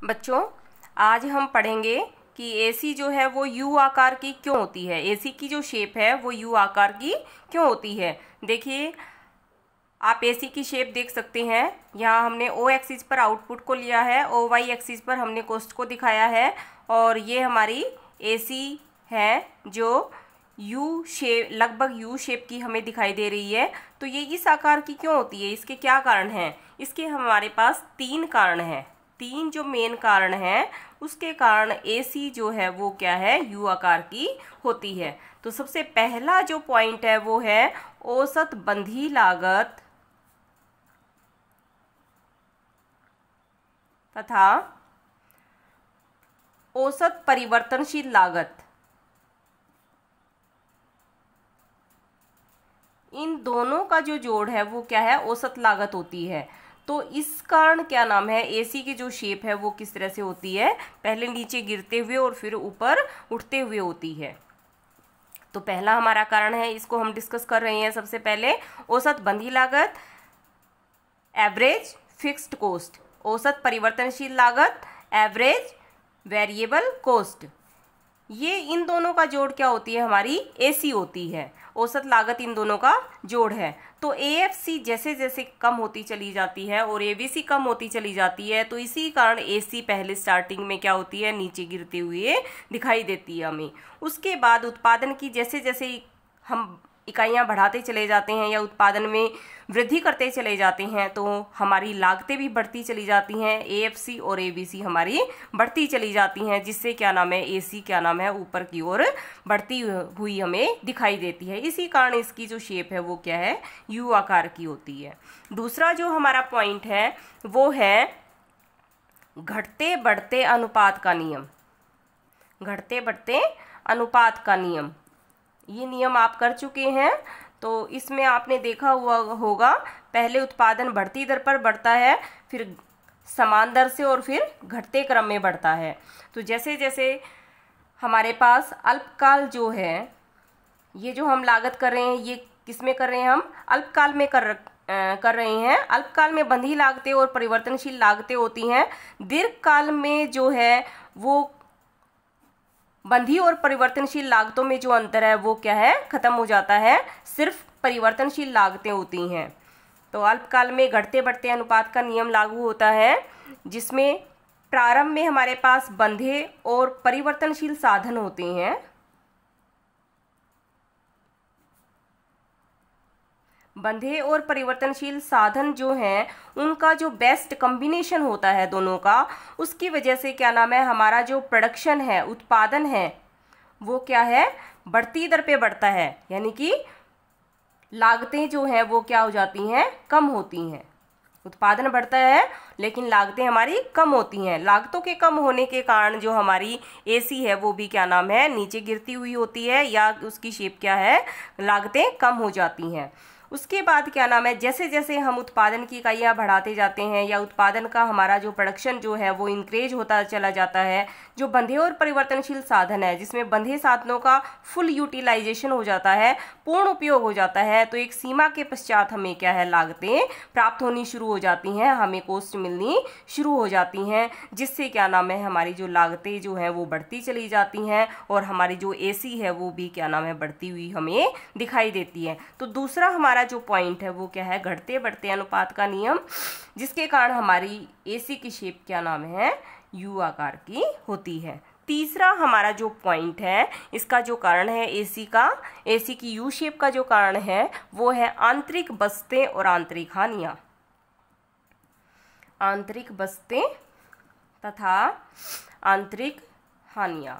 बच्चों, आज हम पढ़ेंगे कि एसी जो है वो यू आकार की क्यों होती है। एसी की जो शेप है वो यू आकार की क्यों होती है। देखिए, आप एसी की शेप देख सकते हैं। यहाँ हमने ओ एक्सिस पर आउटपुट को लिया है, ओ वाई एक्सिस पर हमने कॉस्ट को दिखाया है, और ये हमारी एसी है जो यू शेप, लगभग यू शेप की हमें दिखाई दे रही है। तो ये इस आकार की क्यों होती है, इसके क्या कारण हैं? इसके हमारे पास 3 कारण हैं। 3 जो मेन कारण हैं, उसके कारण एसी जो है वो क्या है, यू आकार की होती है। तो सबसे पहला जो पॉइंट है वो है औसत बंधी लागत तथा औसत परिवर्तनशील लागत। इन दोनों का जो जोड़ है वो क्या है, औसत लागत होती है। तो इस कारण क्या नाम है, एसी की जो शेप है वो किस तरह से होती है, पहले नीचे गिरते हुए और फिर ऊपर उठते हुए होती है। तो पहला हमारा कारण है, इसको हम डिस्कस कर रहे हैं। सबसे पहले औसत बंधी लागत, एवरेज फिक्स्ड कॉस्ट। औसत परिवर्तनशील लागत, एवरेज वेरिएबल कॉस्ट। ये इन दोनों का जोड़ क्या होती है, हमारी एसी होती है। औसत लागत इन दोनों का जोड़ है। तो एएफसी जैसे जैसे कम होती चली जाती है और एबीसी कम होती चली जाती है, तो इसी कारण एसी पहले स्टार्टिंग में क्या होती है, नीचे गिरते हुए दिखाई देती है हमें। उसके बाद उत्पादन की जैसे जैसे हम इकाइयाँ बढ़ाते चले जाते हैं या उत्पादन में वृद्धि करते चले जाते हैं, तो हमारी लागतें भी बढ़ती चली जाती हैं। एएफसी और एबीसी हमारी बढ़ती चली जाती हैं, जिससे क्या नाम है, एसी क्या नाम है, ऊपर की ओर बढ़ती हुई हमें दिखाई देती है। इसी कारण इसकी जो शेप है वो क्या है, यू आकार की होती है। दूसरा जो हमारा पॉइंट है वो है घटते बढ़ते अनुपात का नियम। घटते बढ़ते अनुपात का नियम, ये नियम आप कर चुके हैं। तो इसमें आपने देखा हुआ होगा, पहले उत्पादन बढ़ती दर पर बढ़ता है, फिर समान दर से और फिर घटते क्रम में बढ़ता है। तो जैसे जैसे हमारे पास अल्पकाल जो है, ये जो हम लागत कर रहे हैं, ये किस में कर रहे हैं, हम अल्पकाल में कर रहे हैं। अल्पकाल में बंधी लागतें और परिवर्तनशील लागतें होती हैं। दीर्घकाल में जो है वो बंधी और परिवर्तनशील लागतों में जो अंतर है वो क्या है, खत्म हो जाता है, सिर्फ परिवर्तनशील लागतें होती हैं। तो अल्पकाल में घटते बढ़ते अनुपात का नियम लागू होता है, जिसमें प्रारंभ में हमारे पास बंधे और परिवर्तनशील साधन होते हैं। बंधे और परिवर्तनशील साधन जो हैं, उनका जो बेस्ट कॉम्बिनेशन होता है दोनों का, उसकी वजह से क्या नाम है, हमारा जो प्रोडक्शन है, उत्पादन है, वो क्या है, बढ़ती दर पे बढ़ता है। यानी कि लागतें जो हैं वो क्या हो जाती हैं, कम होती हैं। उत्पादन बढ़ता है लेकिन लागतें हमारी कम होती हैं। लागतों के कम होने के कारण जो हमारी एसी है वो भी क्या नाम है, नीचे गिरती हुई होती है, या उसकी शेप क्या है, लागतें कम हो जाती हैं। उसके बाद क्या नाम है, जैसे जैसे हम उत्पादन की इकाइयाँ बढ़ाते जाते हैं या उत्पादन का हमारा जो प्रोडक्शन जो है वो इंक्रीज होता चला जाता है, जो बंधे और परिवर्तनशील साधन है, जिसमें बंधे साधनों का फुल यूटिलाइजेशन हो जाता है, पूर्ण उपयोग हो जाता है, तो एक सीमा के पश्चात हमें क्या है, लागतें प्राप्त होनी शुरू हो जाती हैं, हमें कॉस्ट मिलनी शुरू हो जाती हैं, जिससे क्या नाम है, हमारी जो लागतें जो हैं वो बढ़ती चली जाती हैं और हमारी जो एसी है वो भी क्या नाम है, बढ़ती हुई हमें दिखाई देती है। तो दूसरा हमारा जो पॉइंट है वो क्या है, घटते बढ़ते अनुपात का नियम, जिसके कारण हमारी एसी की शेप क्या नाम है, यू आकार की होती है। तीसरा हमारा जो पॉइंट है, इसका जो कारण है एसी की यू शेप का जो कारण है वो है आंतरिक बस्तें और आंतरिक हानियां। आंतरिक बस्तें तथा आंतरिक हानियां।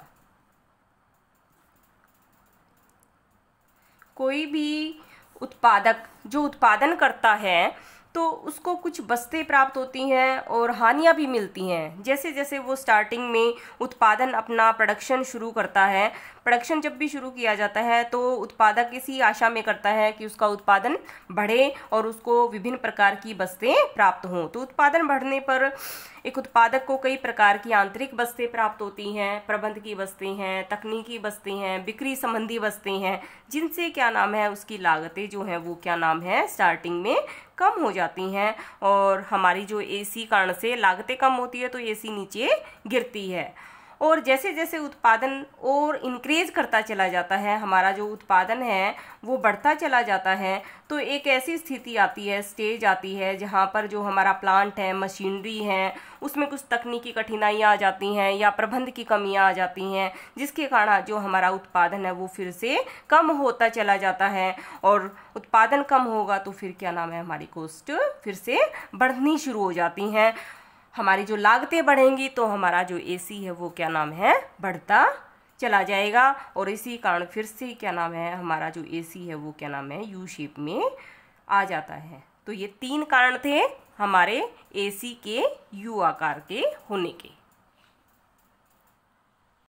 कोई भी उत्पादक जो उत्पादन करता है तो उसको कुछ बस्तें प्राप्त होती हैं और हानियां भी मिलती हैं। जैसे जैसे वो स्टार्टिंग में उत्पादन अपना प्रोडक्शन शुरू करता है, प्रोडक्शन जब भी शुरू किया जाता है तो उत्पादक इसी आशा में करता है कि उसका उत्पादन बढ़े और उसको विभिन्न प्रकार की बस्तें प्राप्त हों। तो उत्पादन बढ़ने पर एक उत्पादक को कई प्रकार की आंतरिक बस्तें प्राप्त होती हैं, प्रबंध की बस्तें हैं, तकनीकी बस्तें हैं, बिक्री संबंधी बस्तें हैं, जिनसे क्या नाम है, उसकी लागतें जो हैं वो क्या नाम है, स्टार्टिंग में कम हो जाती हैं और हमारी जो एसी कारण से लागतें कम होती है तो एसी नीचे गिरती है। और जैसे जैसे उत्पादन और इंक्रीज करता चला जाता है, हमारा जो उत्पादन है वो बढ़ता चला जाता है, तो एक ऐसी स्थिति आती है, स्टेज आती है जहाँ पर जो हमारा प्लांट है, मशीनरी है, उसमें कुछ तकनीकी कठिनाइयाँ आ जाती हैं या प्रबंध की कमियाँ आ जाती हैं, जिसके कारण जो हमारा उत्पादन है वो फिर से कम होता चला जाता है। और उत्पादन कम होगा तो फिर क्या नाम है, हमारी कॉस्ट फिर से बढ़नी शुरू हो जाती हैं। हमारी जो लागतें बढ़ेंगी तो हमारा जो एसी है वो क्या नाम है, बढ़ता चला जाएगा। और इसी कारण फिर से क्या नाम है, हमारा जो एसी है वो क्या नाम है, यू शेप में आ जाता है। तो ये 3 कारण थे हमारे एसी के यू आकार के होने के।